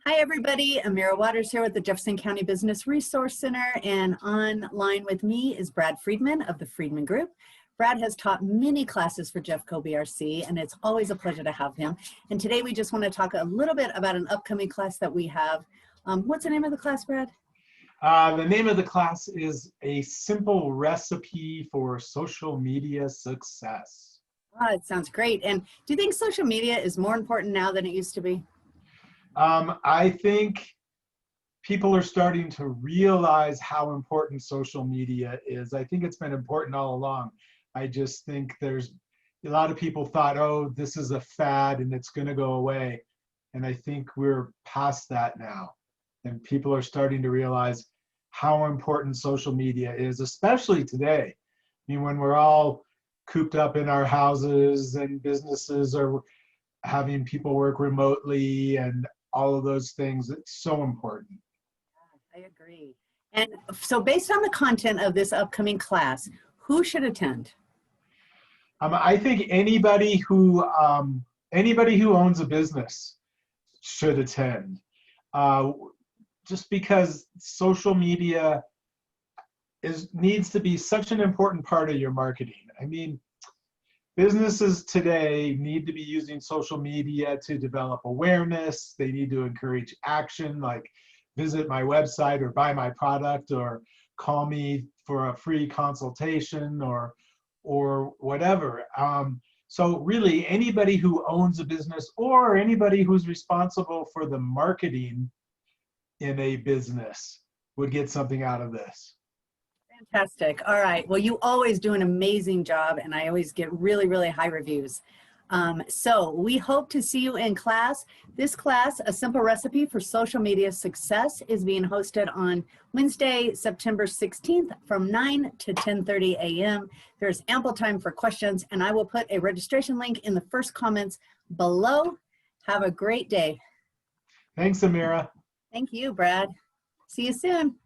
Hi everybody, Amira Waters here with the Jefferson County Business Resource Center, and online with me is Brad Friedman of the Friedman Group. Brad has taught many classes for Jeffco BRC, and it's always a pleasure to have him. And today we just want to talk a little bit about an upcoming class that we have. What's the name of the class, Brad? The name of the class is A Simple Recipe for Social Media Success. Oh, it sounds great. And do you think social media is more important now than it used to be? I think people are starting to realize how important social media is. I think it's been important all along. I just think there's a lot of people thought, oh, this is a fad and it's going to go away. And I think we're past that now. And people are starting to realize how important social media is, especially today. I mean, when we're all cooped up in our houses and businesses are having people work remotely and all of those things, it's so important. I agree. And so based on the content of this upcoming class, who should attend? I think anybody who owns a business should attend. Just because social media needs to be such an important part of your marketing. I mean, businesses today need to be using social media to develop awareness. They need to encourage action, like visit my website or buy my product or call me for a free consultation or whatever. So really anybody who owns a business or anybody who's responsible for the marketing in a business would get something out of this. Fantastic. All right. Well, you always do an amazing job, and I always get really, really high reviews. So we hope to see you in class. This class, A Simple Recipe for Social Media Success, is being hosted on Wednesday, September 16th from 9 to 10:30 a.m. There's ample time for questions, and I will put a registration link in the first comments below. Have a great day. Thanks, Amira. Thank you, Brad. See you soon.